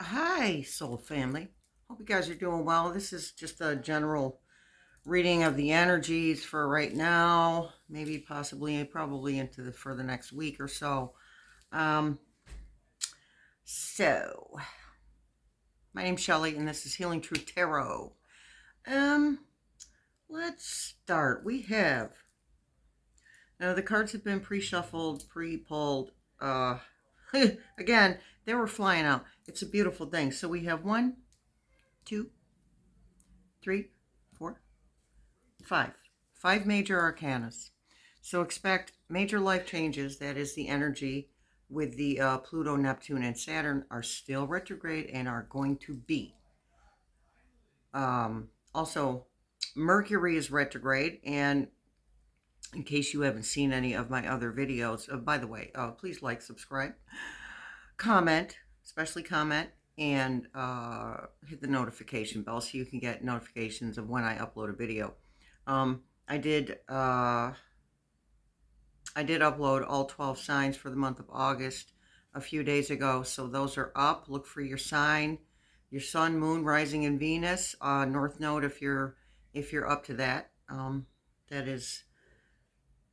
Hi, soul family. Hope you guys are doing well. This is just a general reading of the energies for right now, maybe possibly probably into for the next week or so. Um so my name's Shelley and this is Healing Truth Tarot. Um let's start. We have now the cards have been pre-shuffled, pre-pulled. Uh again, they were flying out. It's a beautiful thing. So we have 1, 2, 3, 4, 5. Five major arcanas. So expect major life changes. That is the energy with the Pluto, Neptune, and Saturn are still retrograde and are going to be. Also, Mercury is retrograde. And in case you haven't seen any of my other videos, by the way, please like, subscribe, comment, especially comment, and hit the notification bell so you can get notifications of when I upload a video. Um, I did uh, I did upload all 12 signs for the month of August a few days ago, so those are up. Look for your sign, your sun, moon, rising, and Venus. North Node if you're up to that. That is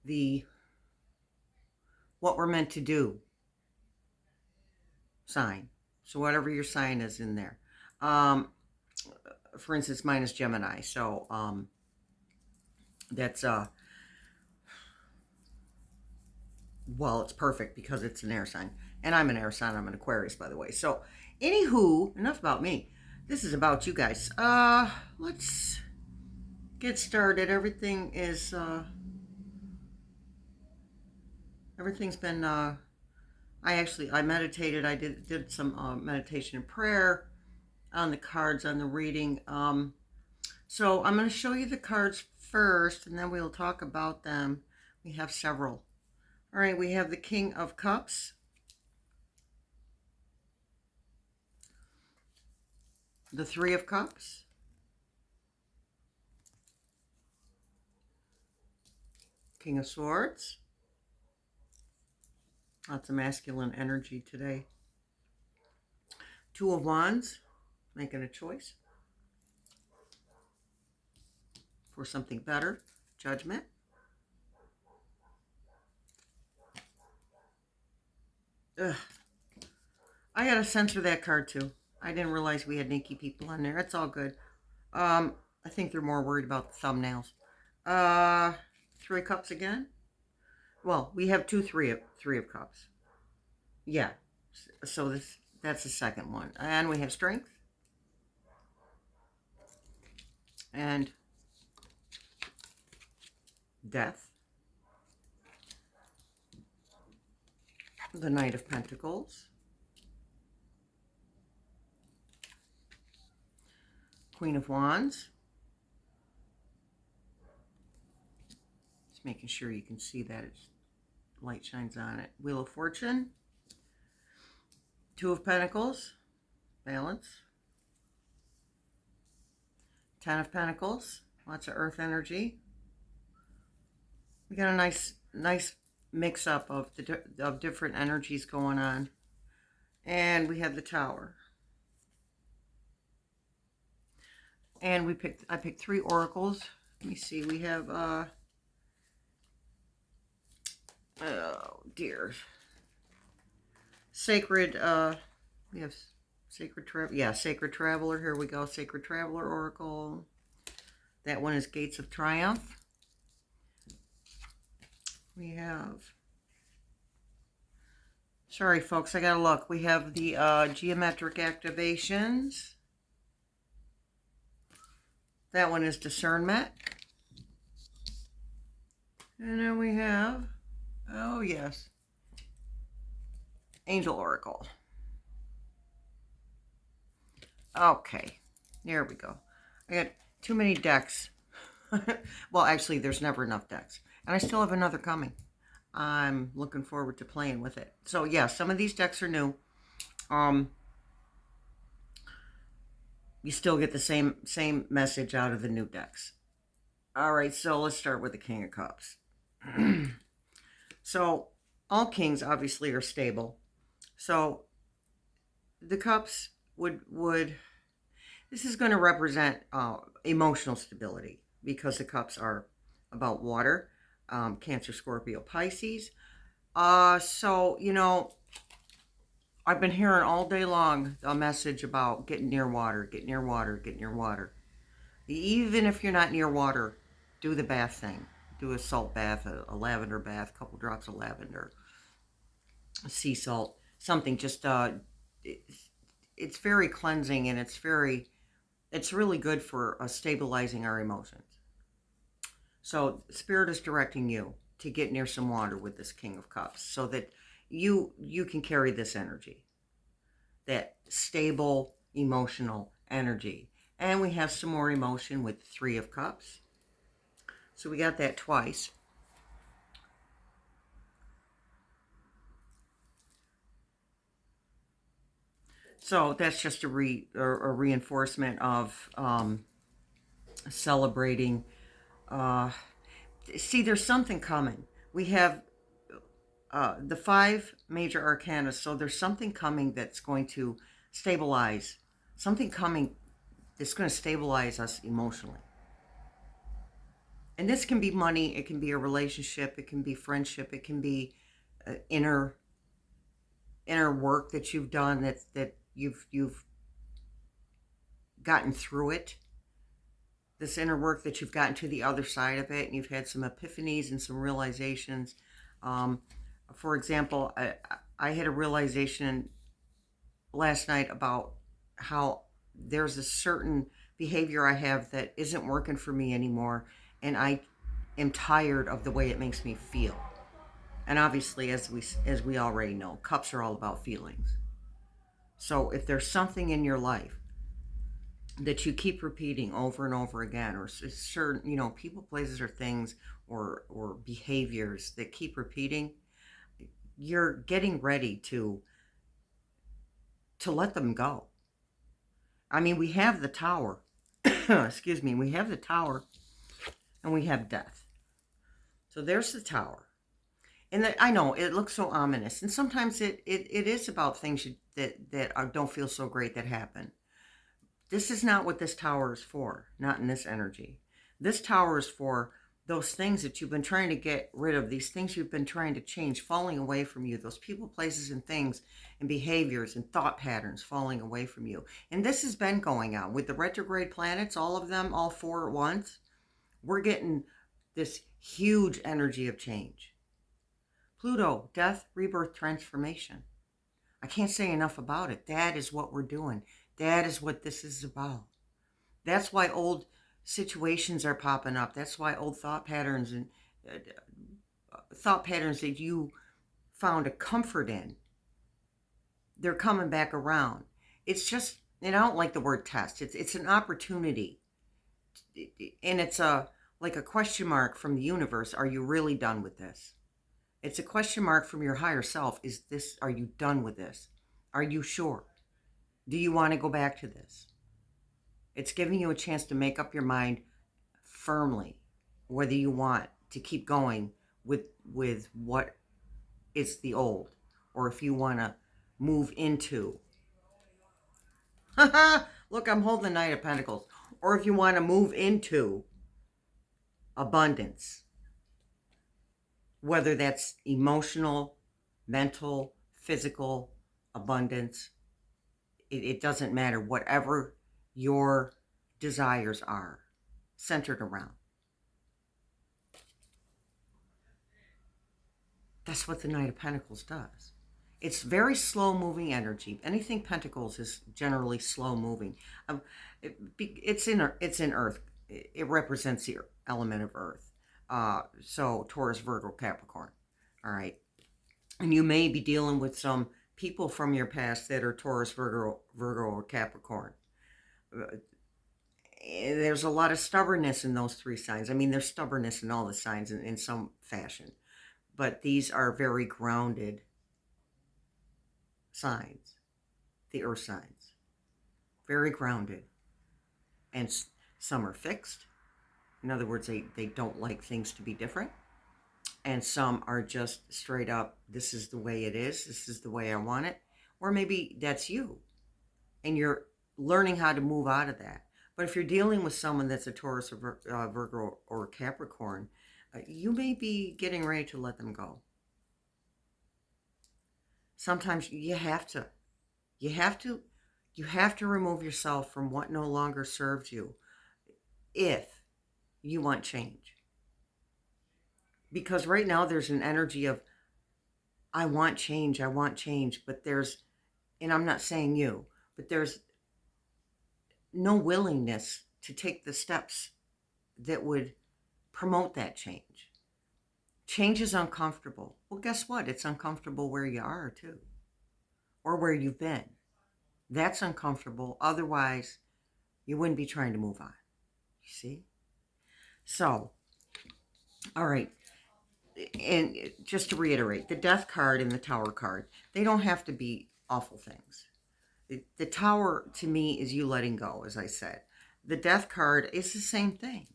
the what we're meant to do sign. So whatever your sign is in there. Um, for instance, mine is Gemini, so that's well, it's perfect because it's an air sign. And I'm an air sign. I'm an Aquarius, by the way. So, anywho, enough about me. This is about you guys. Let's get started. Everything's been I meditated. I did some meditation and prayer on the cards on the reading. So I'm going to show you the cards first, and then we'll talk about them. We have several. All right, we have the King of Cups, the Three of Cups, King of Swords. Lots of masculine energy today. Two of Wands, making a choice for something better. Judgment. Ugh. I gotta censor that card too. I didn't realize we had Nikki people on there. It's all good. I think they're more worried about the thumbnails. Three of Cups again. Well, we have three of Cups. Yeah. So that's the second one. And we have Strength. And Death. The Knight of Pentacles. Queen of Wands. Just making sure you can see that light shines on it. Wheel of Fortune. Two of Pentacles. Balance. Ten of Pentacles. Lots of earth energy. We got a nice mix up of different energies going on. And we have the Tower. And I picked three oracles. Let me see. We have oh dear. Sacred we have Sacred Traveler. Here we go. Sacred Traveler Oracle. That one is Gates of Triumph. We have, sorry folks, I gotta look. We have the Geometric Activations. That one is Discernment. And then we have, oh yes, Angel Oracle. Okay, there we go. I got too many decks. Well, actually, there's never enough decks. And I still have another coming. I'm looking forward to playing with it. So, yeah, some of these decks are new. You still get the same message out of the new decks. All right, so let's start with the King of Cups. So, all kings obviously are stable. So, the cups would this is going to represent emotional stability, because the cups are about water, Cancer, Scorpio, Pisces. So, I've been hearing all day long a message about getting near water, get near water, get near water. Even if you're not near water, do the bath thing. Do a salt bath, a lavender bath, a couple drops of lavender, sea salt, something. Just it's very cleansing, and it's really good for stabilizing our emotions. So Spirit is directing you to get near some water with this King of Cups, so that you can carry this energy, that stable emotional energy. And we have some more emotion with Three of Cups. So we got that twice. So that's just a reinforcement of celebrating. See, there's something coming. We have the five major arcana, so there's something coming that's going to stabilize. Something coming that's going to stabilize us emotionally. And this can be money, it can be a relationship, it can be friendship, it can be inner work that you've done, that you've gotten through it. This inner work that you've gotten to the other side of it, and you've had some epiphanies and some realizations. For example, I had a realization last night about how there's a certain behavior I have that isn't working for me anymore, and I am tired of the way it makes me feel. And obviously, as we already know, cups are all about feelings. So if there's something in your life that you keep repeating over and over again, or certain, people, places, or things, or behaviors that keep repeating, you're getting ready to let them go. I mean, we have the Tower. Excuse me. We have the Tower, and we have Death. So there's the Tower. And I know it looks so ominous, and sometimes it is about things that don't feel so great that happen. This is not what this Tower is for, not in this energy. This Tower is for those things that you've been trying to get rid of, these things you've been trying to change, falling away from you, those people, places, and things, and behaviors and thought patterns falling away from you. And this has been going on with the retrograde planets, all of them, all four at once. We're getting this huge energy of change. Pluto, death, rebirth, transformation. I can't say enough about it. That is what we're doing. That is what this is about. That's why old situations are popping up. That's why old thought patterns and thought patterns that you found a comfort in, they're coming back around. It's just, and I don't like the word test. It's an opportunity, and it's like a question mark from the universe. Are you really done with this? It's a question mark from your higher self. Are you done with this? Are you sure? Do you want to go back to this? It's giving you a chance to make up your mind firmly whether you want to keep going with what is the old, or if you want to move into look, I'm holding the Knight of Pentacles, or if you want to move into abundance, whether that's emotional, mental, physical abundance. It doesn't matter. Whatever your desires are centered around. That's what the Knight of Pentacles does. It's very slow-moving energy. Anything Pentacles is generally slow-moving. It's in Earth. It represents the element of Earth. So Taurus, Virgo, Capricorn. All right. And you may be dealing with some people from your past that are Taurus, Virgo, or Capricorn. There's a lot of stubbornness in those three signs. I mean, there's stubbornness in all the signs in some fashion. But these are very grounded signs, the earth signs. Very grounded. And some are fixed. In other words, they don't like things to be different. And some are just straight up, this is the way it is. This is the way I want it. Or maybe that's you. and you're learning how to move out of that. But if you're dealing with someone that's a Taurus or Virgo or Capricorn, you may be getting ready to let them go. Sometimes you have to. You have to. You have to remove yourself from what no longer serves you if you want change. Because right now there's an energy of, I want change, but there's, and I'm not saying you, but there's no willingness to take the steps that would promote that change. Change is uncomfortable. Well, guess what? It's uncomfortable where you are too, or where you've been. That's uncomfortable. Otherwise, you wouldn't be trying to move on. You see? So, all right. And just to reiterate, the Death card and the Tower card, they don't have to be awful things. The Tower, to me, is you letting go, as I said. The Death card is the same thing.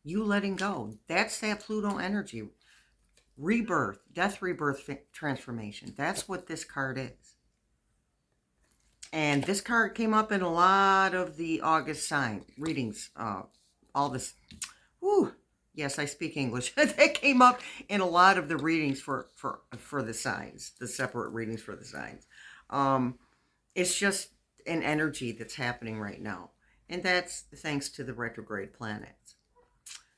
You letting go. That's that Pluto energy. Rebirth, death, rebirth, transformation. That's what this card is. And this card came up in a lot of the August sign readings. All this. Whew. Yes, I speak English. That came up in a lot of the readings for the signs, the separate readings for the signs. It's just an energy that's happening right now. And that's thanks to the retrograde planets.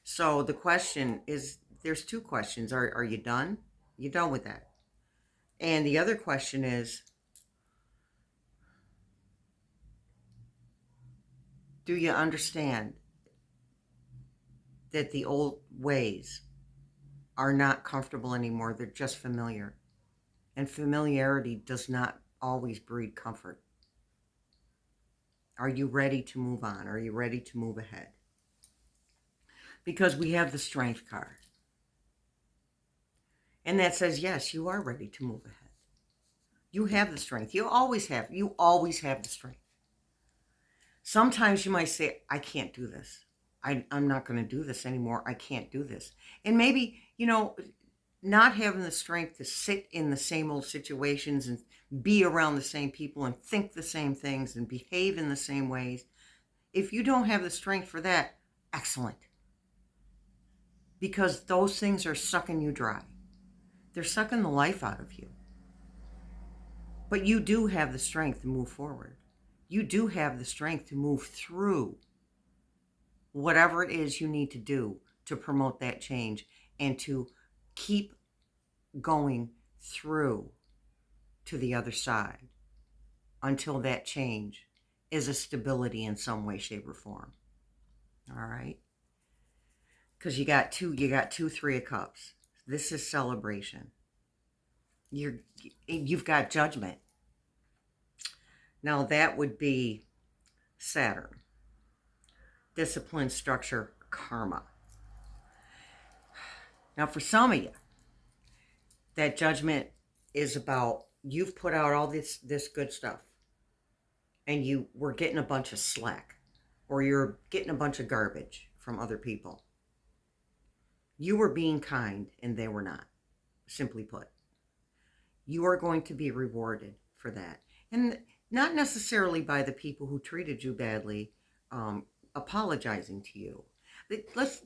So the question is, there's two questions. Are you done? You done with that? And the other question is, do you understand that the old ways are not comfortable anymore? They're just familiar. And familiarity does not always breed comfort. Are you ready to move on? Are you ready to move ahead? Because we have the Strength card. And that says, yes, you are ready to move ahead. You have the strength. You always have. You always have the strength. Sometimes you might say, I can't do this. I'm not going to do this anymore. I can't do this. And maybe, not having the strength to sit in the same old situations and be around the same people and think the same things and behave in the same ways. If you don't have the strength for that, excellent. Because those things are sucking you dry. They're sucking the life out of you. But you do have the strength to move forward. You do have the strength to move through whatever it is you need to do to promote that change and to keep going through to the other side until that change is a stability in some way, shape, or form. All right? Because you got two Three of Cups. This is celebration. You've got Judgment. Now that would be Saturn. Discipline, structure, karma. Now for some of you, that Judgment is about, you've put out all this good stuff and you were getting a bunch of slack, or you're getting a bunch of garbage from other people. You were being kind and they were not, simply put. You are going to be rewarded for that. And not necessarily by the people who treated you badly, apologizing to you. Let's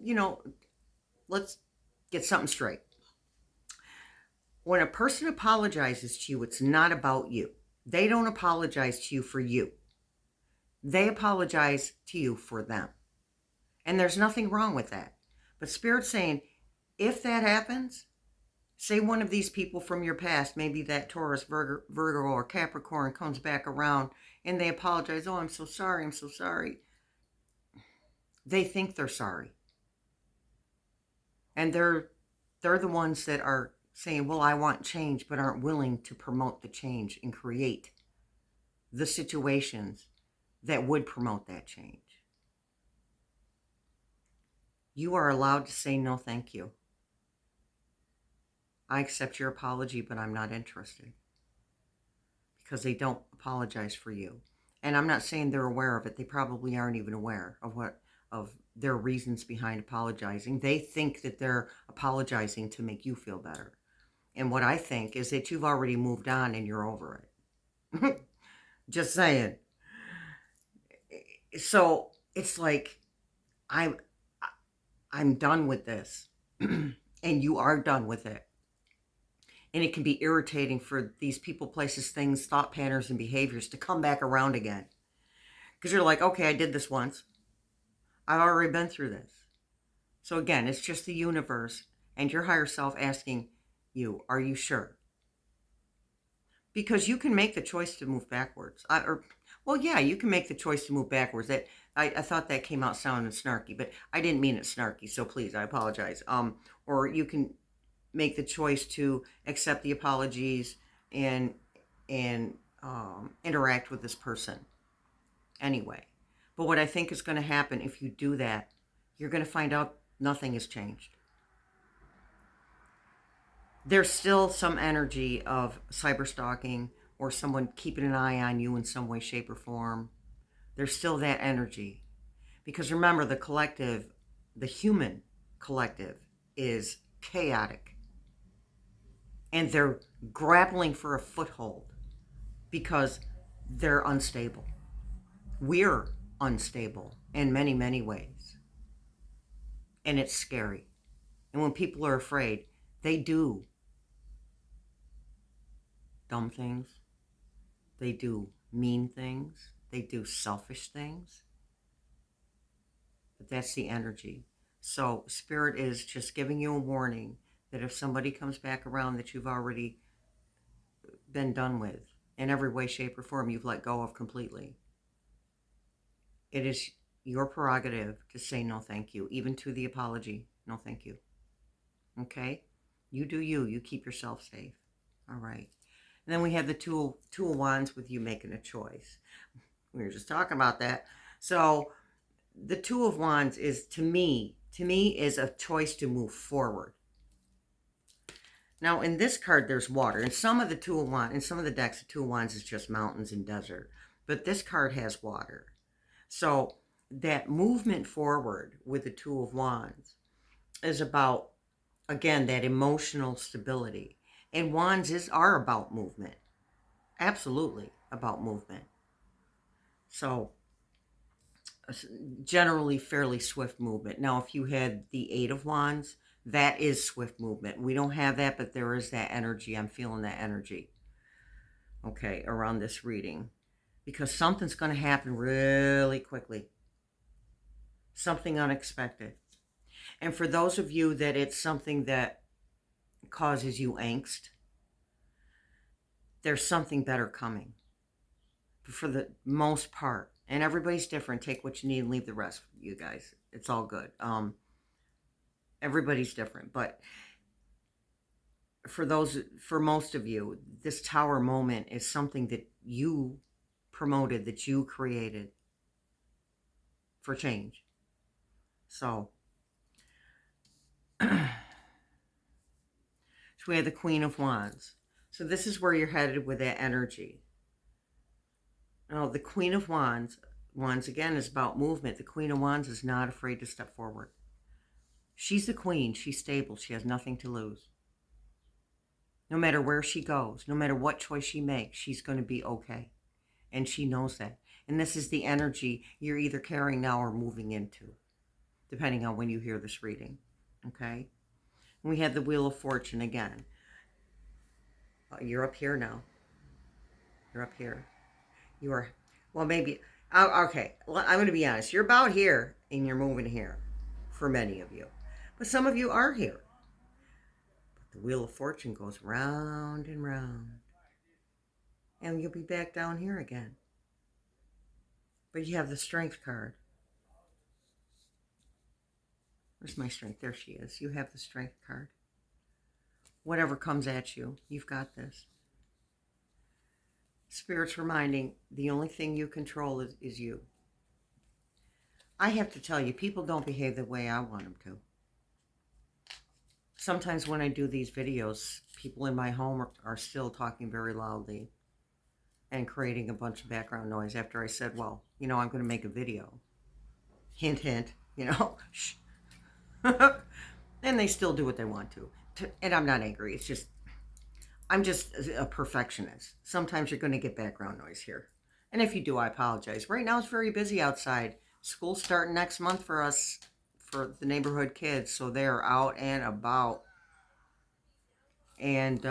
get something straight. When a person apologizes to you, it's not about you. They don't apologize to you for you. They apologize to you for them. And there's nothing wrong with that. But Spirit's saying, if that happens, say one of these people from your past, maybe that Taurus, Virgo, or Capricorn comes back around and they apologize. Oh, I'm so sorry. I'm so sorry. They think they're sorry. And they're the ones that are saying, well, I want change, but aren't willing to promote the change and create the situations that would promote that change. You are allowed to say no, thank you. I accept your apology, but I'm not interested. Because they don't apologize for you. And I'm not saying they're aware of it. They probably aren't even aware of their reasons behind apologizing. They think that they're apologizing to make you feel better. And what I think is that you've already moved on and you're over it. Just saying. So it's like I'm I'm done with this. And you are done with it. And it can be irritating for these people, places, things, thought patterns, and behaviors to come back around again. Because you're like, okay, I did this once. I've already been through this. So again, it's just the universe and your higher self asking you, are you sure? Because you can make the choice to move backwards. Well, yeah, you can make the choice to move backwards. I thought that came out sounding snarky, but I didn't mean it snarky. So please, I apologize. Or you can make the choice to accept the apologies and interact with this person anyway. But what I think is going to happen if you do that, you're going to find out nothing has changed. There's still some energy of cyber stalking or someone keeping an eye on you in some way, shape, or form. There's still that energy. Because remember, the collective, the human collective, is chaotic. And they're grappling for a foothold because they're unstable. We're unstable in many, many ways. And it's scary. And when people are afraid, they do dumb things. They do mean things. They do selfish things. But that's the energy. So Spirit is just giving you a warning that if somebody comes back around that you've already been done with in every way, shape, or form, you've let go of completely, it is your prerogative to say no thank you, even to the apology. No thank you. Okay? You do you. You keep yourself safe. All right. And then we have the two of Wands with you making a choice. We were just talking about that. So the Two of Wands is, to me, is a choice to move forward. Now, in this card, there's water. In some of the Two of Wands, in some of the decks, the Two of Wands is just mountains and desert. But this card has water. So that movement forward with the Two of Wands is about, again, that emotional stability. And Wands are about movement. Absolutely about movement. So generally fairly swift movement. Now, if you had the Eight of Wands, that is swift movement. We don't have that, but there is that energy. I'm feeling that energy, okay, around this reading. Because something's going to happen really quickly. Something unexpected. And for those of you that it's something that causes you angst, there's something better coming. But for the most part, and everybody's different, take what you need and leave the rest, you guys. It's all good. Everybody's different, but for most of you, this tower moment is something that you promoted, that you created for change. So we have the Queen of Wands. So this is where you're headed with that energy. Now, the Queen of Wands, once again, is about movement. The Queen of Wands is not afraid to step forward. She's the queen. She's stable. She has nothing to lose. No matter where she goes, no matter what choice she makes, she's going to be okay. And she knows that. And this is the energy you're either carrying now or moving into, depending on when you hear this reading. Okay? And we have the Wheel of Fortune again. You're up here now. You're up here. You are, well, maybe, okay, I'm going to be honest. You're about here and you're moving here for many of you. But some of you are here. But the Wheel of Fortune goes round and round. And you'll be back down here again. But you have the Strength card. Where's my Strength? There she is. You have the Strength card. Whatever comes at you, you've got this. Spirit's reminding, the only thing you control is you. I have to tell you, people don't behave the way I want them to. Sometimes when I do these videos, people in my home are still talking very loudly and creating a bunch of background noise after I said, well, I'm going to make a video. Hint, hint, shh. And they still do what they want to. And I'm not angry. It's just, I'm just a perfectionist. Sometimes you're going to get background noise here. And if you do, I apologize. Right now it's very busy outside. School's starting next month for us, for the neighborhood kids, so they're out and about. And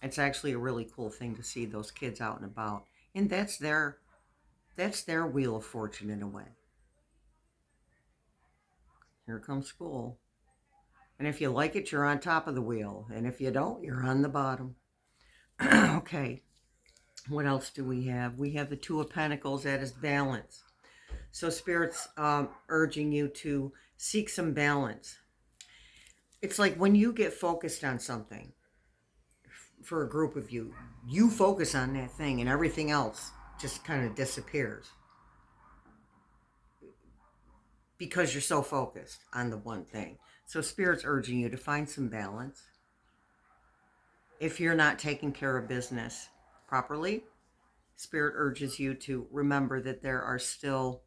it's actually a really cool thing to see those kids out and about. And that's their wheel of fortune in a way. Here comes school. And if you like it, you're on top of the wheel. And if you don't, you're on the bottom. Okay. What else do we have? We have the Two of Pentacles. That is balance. So Spirit's urging you to seek some balance. It's like when you get focused on something, for a group of you, you focus on that thing and everything else just kind of disappears because you're so focused on the one thing. So Spirit's urging you to find some balance. If you're not taking care of business properly, Spirit urges you to remember that there are still,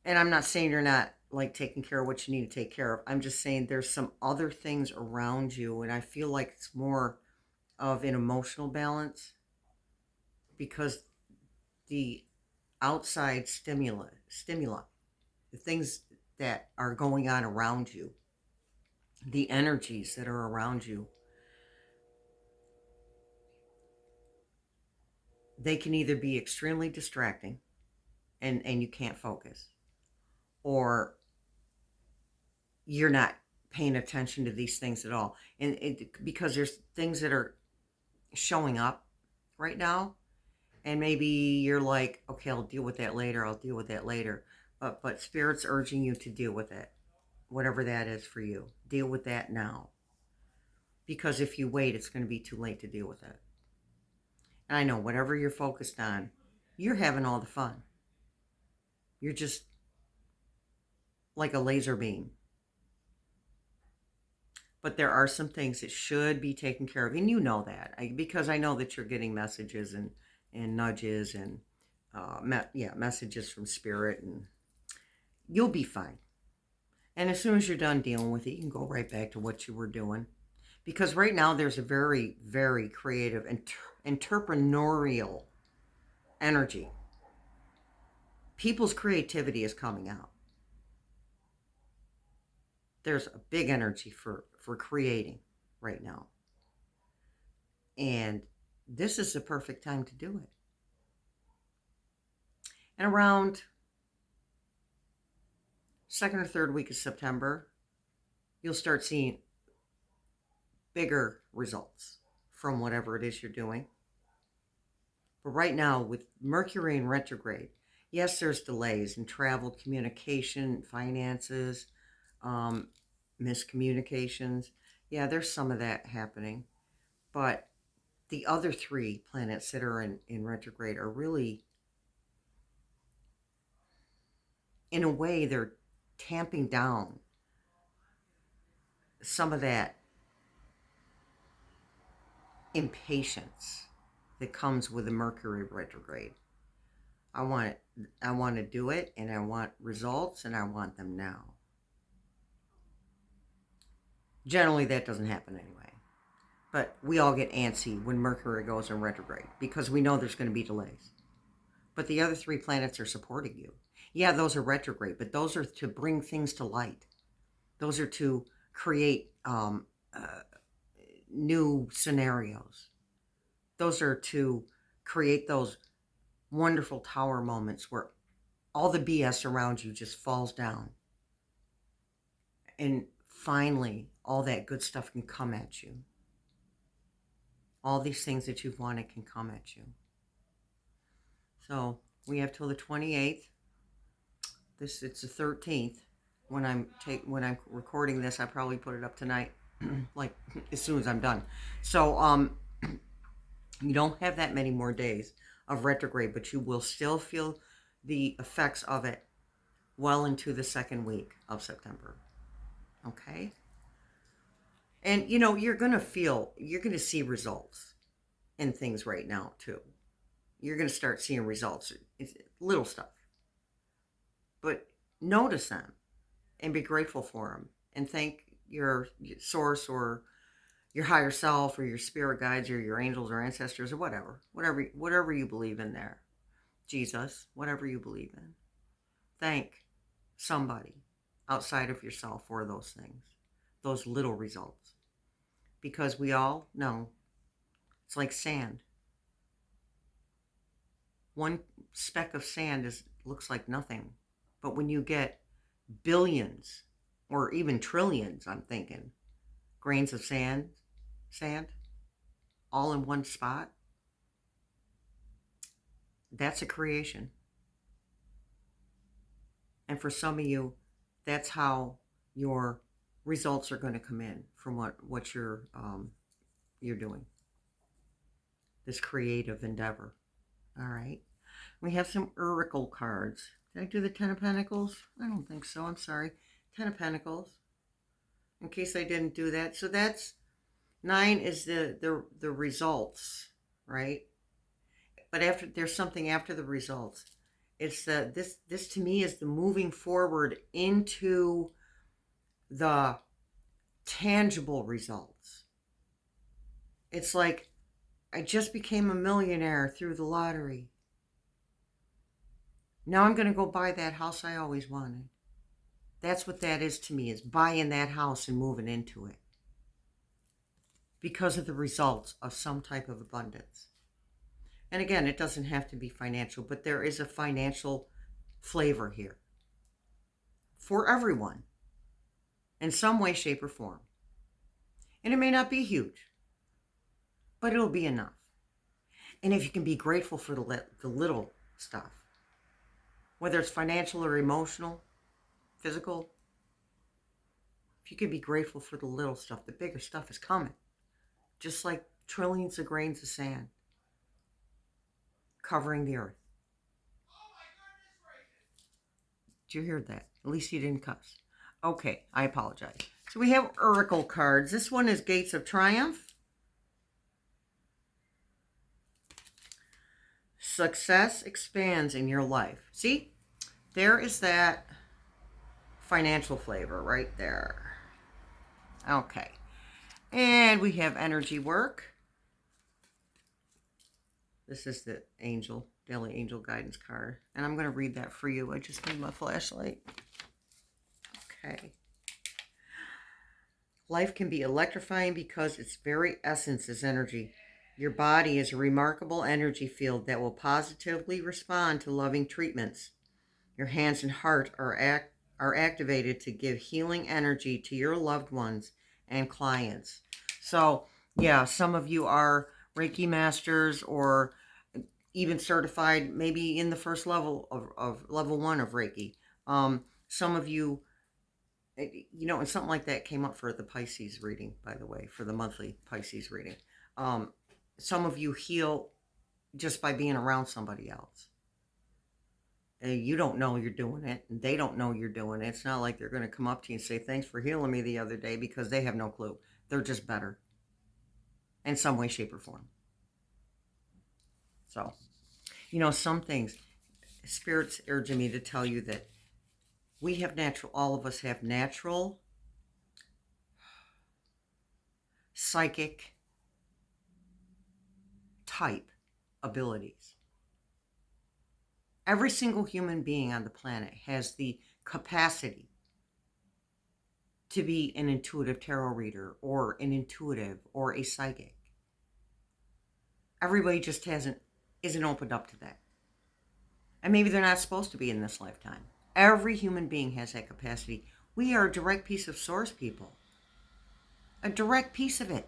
and I'm not saying you're not like taking care of what you need to take care of. I'm just saying there's some other things around you, and I feel like it's more of an emotional balance because the outside stimuli, the things that are going on around you, the energies that are around you, they can either be extremely distracting and you can't focus, or you're not paying attention to these things at all. And because there's things that are showing up right now, and maybe you're like, okay, I'll deal with that later. I'll deal with that later. But Spirit's urging you to deal with it, whatever that is for you. Deal with that now. Because if you wait, it's going to be too late to deal with it. And I know whatever you're focused on, you're having all the fun. You're just like a laser beam. But there are some things that should be taken care of. And you know that. Because I know that you're getting messages and nudges and messages from Spirit. And you'll be fine. And as soon as you're done dealing with it, you can go right back to what you were doing. Because right now there's a very, very creative and entrepreneurial energy. People's creativity is coming out. There's a big energy for creating right now. And this is the perfect time to do it. And around second or third week of September, you'll start seeing bigger results from whatever it is you're doing. But right now, with Mercury in retrograde, yes, there's delays in travel, communication, finances, miscommunications. Yeah, there's some of that happening. But the other three planets that are in retrograde are really, in a way, they're tamping down some of that impatience that comes with the Mercury retrograde. I want to do it, and I want results, and I want them now. Generally, that doesn't happen anyway. But we all get antsy when Mercury goes in retrograde because we know there's going to be delays. But the other three planets are supporting you. Yeah, those are retrograde, but those are to bring things to light. Those are to create new scenarios. Those are to create those wonderful tower moments where all the BS around you just falls down. And finally, all that good stuff can come at you. All these things that you've wanted can come at you. So we have till the 28th. It's the 13th. When I'm recording this, I probably put it up tonight, like as soon as I'm done. So you don't have that many more days of retrograde, but you will still feel the effects of it well into the second week of September. Okay? And you're going to see results in things right now too. You're going to start seeing results. It's little stuff. But notice them and be grateful for them and thank your source or your higher self or your spirit guides or your angels or ancestors or whatever you believe in there. Jesus, whatever you believe in. Thank somebody outside of yourself for those things, those little results. Because we all know it's like sand. One speck of sand looks like nothing. But when you get billions or even trillions, I'm thinking, grains of sand, all in one spot, that's a creation. And for some of you, that's how your results are going to come in from what you're doing. This creative endeavor. All right. We have some oracle cards. Did I do the Ten of Pentacles? I don't think so. I'm sorry. Ten of Pentacles. In case I didn't do that. So that's 9 is the results, right? But after there's something after the results. It's this to me is the moving forward into the tangible results. It's like I just became a millionaire through the lottery. Now I'm going to go buy that house I always wanted. That's what that is to me, is buying that house and moving into it. Because of the results of some type of abundance. And again, it doesn't have to be financial, but there is a financial flavor here. For everyone. In some way, shape, or form. And it may not be huge. But it'll be enough. And if you can be grateful for the little stuff. Whether it's financial or emotional, physical. If you can be grateful for the little stuff, the bigger stuff is coming. Just like trillions of grains of sand. Covering the earth. Did you hear that? At least you didn't cuss. Okay, I apologize. So we have oracle cards. This one is Gates of Triumph. Success expands in your life. See? There is that financial flavor right there. Okay. And we have energy work. This is the daily angel guidance card. And I'm going to read that for you. I just need my flashlight. Okay. Life can be electrifying because its very essence is energy. Your body is a remarkable energy field that will positively respond to loving treatments. Your hands and heart are activated to give healing energy to your loved ones and clients. So, yeah, some of you are Reiki masters or even certified, maybe in the first level of level 1 of Reiki. Some of you, and something like that came up for the Pisces reading, by the way, for the monthly Pisces reading. Some of you heal just by being around somebody else. You don't know you're doing it, and they don't know you're doing it. It's not like they're going to come up to you and say, thanks for healing me the other day, because they have no clue. They're just better in some way, shape, or form. So, some things, Spirit's urging me to tell you that all of us have natural psychic type abilities. Every single human being on the planet has the capacity to be an intuitive tarot reader or an intuitive or a psychic. Everybody just isn't opened up to that. And maybe they're not supposed to be in this lifetime. Every human being has that capacity. We are a direct piece of source, people. A direct piece of it.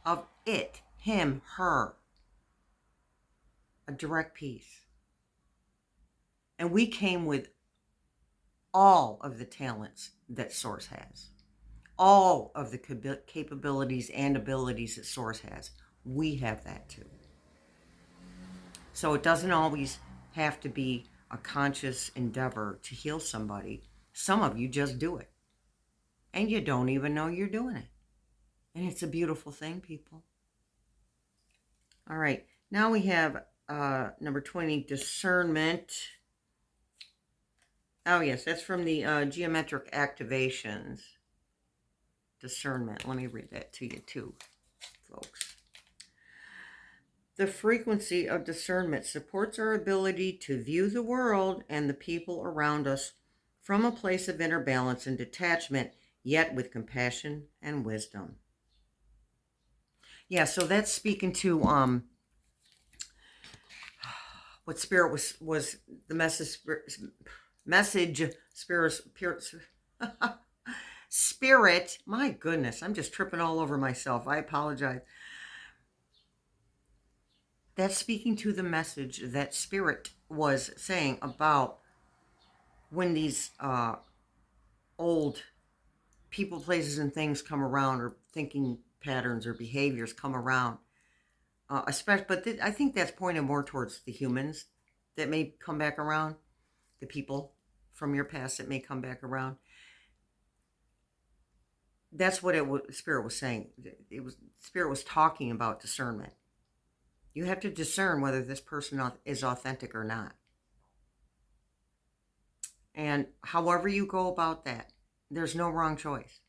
Of it. Him. Her. A direct piece. And we came with all of the talents that Source has. All of the capabilities and abilities that Source has. We have that too. So it doesn't always have to be a conscious endeavor to heal somebody. Some of you just do it. And you don't even know you're doing it. And it's a beautiful thing, people. All right. Now we have number 20, discernment. Oh, yes. That's from the geometric activations. Discernment. Let me read that to you, too. folks. The frequency of discernment supports our ability to view the world and the people around us from a place of inner balance and detachment, yet with compassion and wisdom. Yeah, so that's speaking to what spirit was the message spirit. My goodness, I'm just tripping all over myself. I apologize. That's speaking to the message that spirit was saying about when these old people, places, and things come around, or thinking patterns or behaviors come around. Especially, but I think that's pointing more towards the humans that may come back around, the people from your past that may come back around. That's what Spirit was saying. Spirit was talking about discernment. You have to discern whether this person is authentic or not. And however you go about that, there's no wrong choice.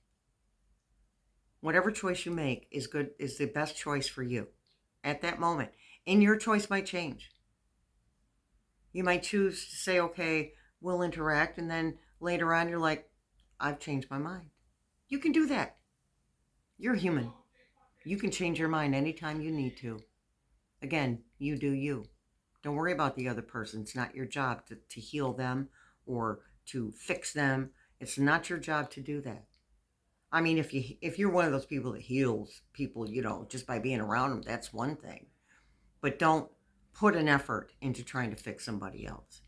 Whatever choice you make is the best choice for you at that moment. And your choice might change. You might choose to say, okay, we'll interact, and then later on you're like, I've changed my mind. You can do that. You're human. You can change your mind anytime you need to. Again, you do you. Don't worry about the other person. It's not your job to heal them or to fix them. It's not your job to do that. I mean, if you're one of those people that heals people, just by being around them, that's one thing. But don't put an effort into trying to fix somebody else.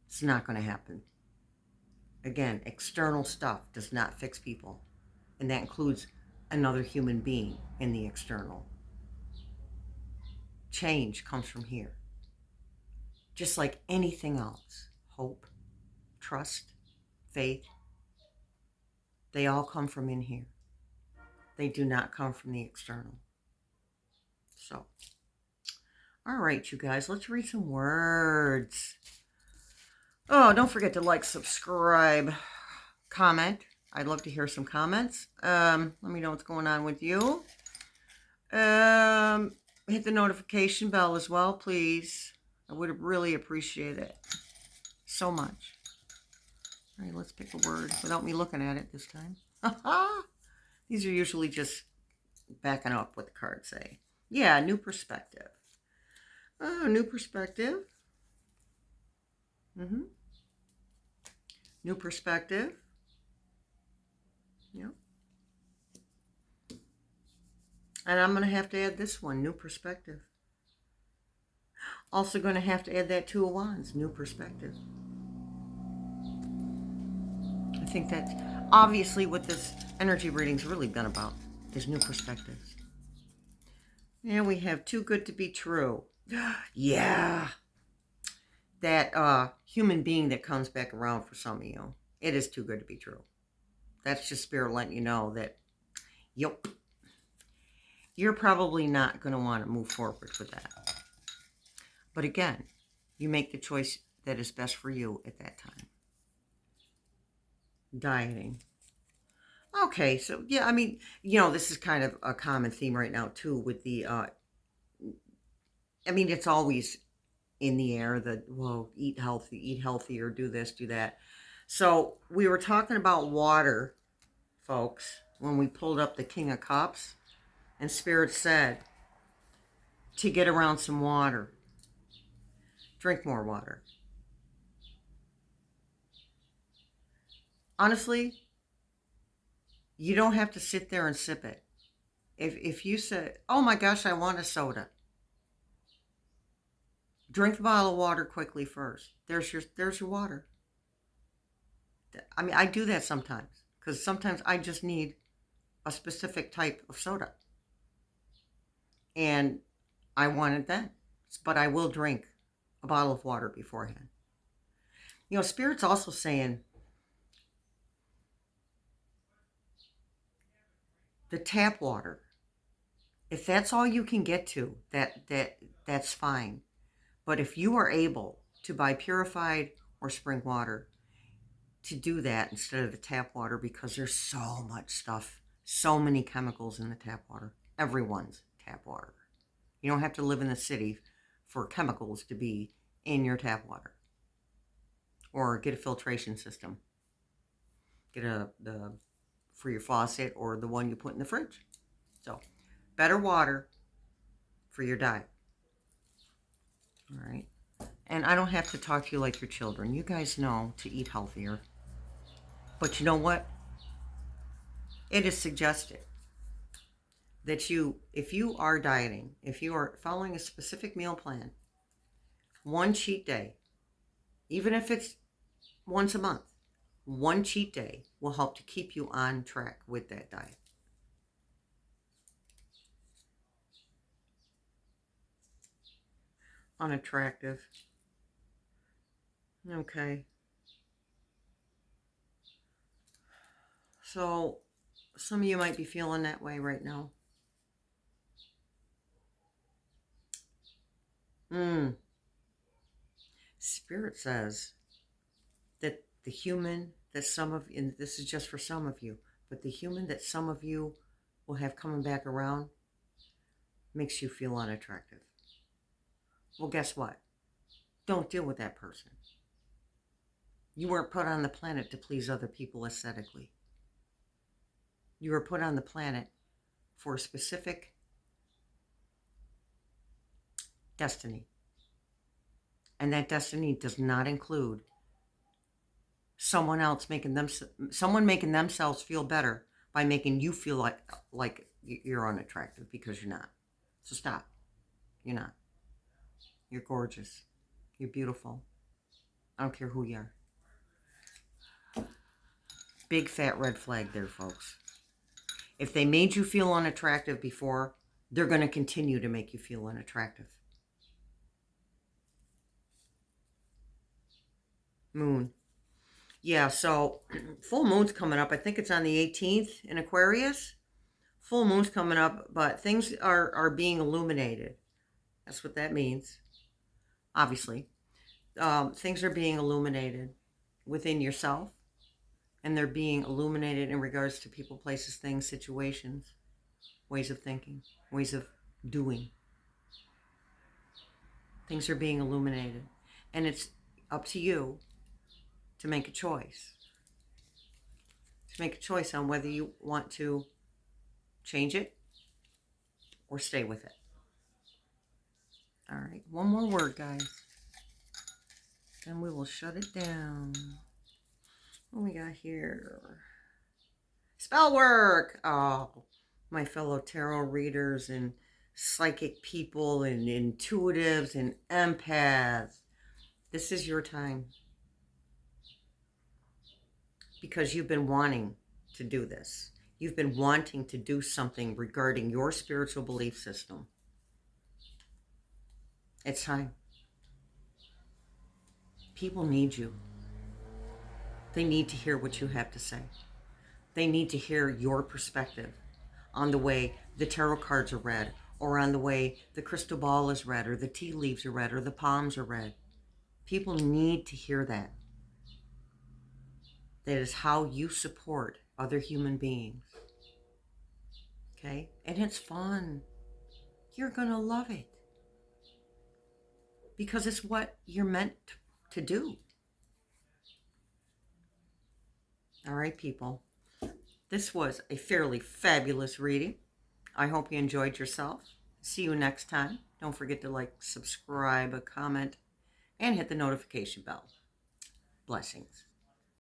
It's not going to happen. Again, external stuff does not fix people. And that includes another human being in the external. Change comes from here. Just like anything else. Hope, trust, faith. They all come from in here. They do not come from the external. So, all right, you guys, let's read some words. Oh, don't forget to like, subscribe, comment. I'd love to hear some comments. Let me know what's going on with you. Hit the notification bell as well, please. I would really appreciate it so much. All right, let's pick a word without me looking at it this time. These are usually just backing up what the cards say. Yeah, new perspective. New perspective. New perspective. Yep. And I'm going to have to add this one, new perspective. Also going to have to add that Two of Wands, new perspective. I think that's obviously what this energy reading's really been about, is new perspectives. And we have too good to be true. Yeah. That human being that comes back around for some of you. It is too good to be true. That's just Spirit letting you know that, yep, you're probably not going to want to move forward with that. But again, you make the choice that is best for you at that time. Dieting. Okay, so yeah, I mean, this is kind of a common theme right now too with the, it's always in the air that, well, eat healthy, or do this, do that. So we were talking about water, folks, when we pulled up the King of Cups, and Spirit said to get around some water. Drink more water. Honestly, you don't have to sit there and sip it. If you say, oh my gosh, I want a soda, drink the bottle of water quickly first. There's your water. I mean, I do that sometimes because sometimes I just need a specific type of soda. And I want it then. But I will drink a bottle of water beforehand. Spirit's also saying the tap water, if that's all you can get to, that's fine. But if you are able to buy purified or spring water, to do that instead of the tap water, because there's so much stuff, so many chemicals in the tap water. Everyone's tap water. You don't have to live in the city for chemicals to be in your tap water. Or get a filtration system. Get the for your faucet or the one you put in the fridge. So, better water for your diet. All right. And I don't have to talk to you like your children. You guys know to eat healthier. But you know what? It is suggested that if you are dieting, if you are following a specific meal plan, one cheat day, even if it's once a month, one cheat day will help to keep you on track with that diet. Unattractive. Okay. So, some of you might be feeling that way right now. Spirit says that the human that some of, and this is just for some of you, but the human that some of you will have coming back around makes you feel unattractive. Well, guess what? Don't deal with that person. You weren't put on the planet to please other people aesthetically. You were put on the planet for a specific destiny. And that destiny does not include someone making themselves feel better by making you feel like you're unattractive, because you're not. So stop. You're not. You're gorgeous. You're beautiful. I don't care who you are. Big fat red flag there, folks. If they made you feel unattractive before, they're going to continue to make you feel unattractive. Moon. Yeah, so full moon's coming up. I think it's on the 18th in Aquarius. Full moon's coming up, but things are being illuminated. That's what that means, obviously. Things are being illuminated within yourself, and they're being illuminated in regards to people, places, things, situations, ways of thinking, ways of doing. Things are being illuminated, and it's up to you to make a choice. To make a choice on whether you want to change it or stay with it. All right, one more word, guys. Then we will shut it down. What we got here? Spell work. Oh, my fellow tarot readers and psychic people and intuitives and empaths. This is your time. Because you've been wanting to do this. You've been wanting to do something regarding your spiritual belief system. It's time. People need you. They need to hear what you have to say. They need to hear your perspective on the way the tarot cards are read, or on the way the crystal ball is read, or the tea leaves are read, or the palms are read. People need to hear that. That is how you support other human beings. Okay? And it's fun. You're going to love it. Because it's what you're meant to do. All right, people. This was a fairly fabulous reading. I hope you enjoyed yourself. See you next time. Don't forget to like, subscribe, comment, and hit the notification bell. Blessings.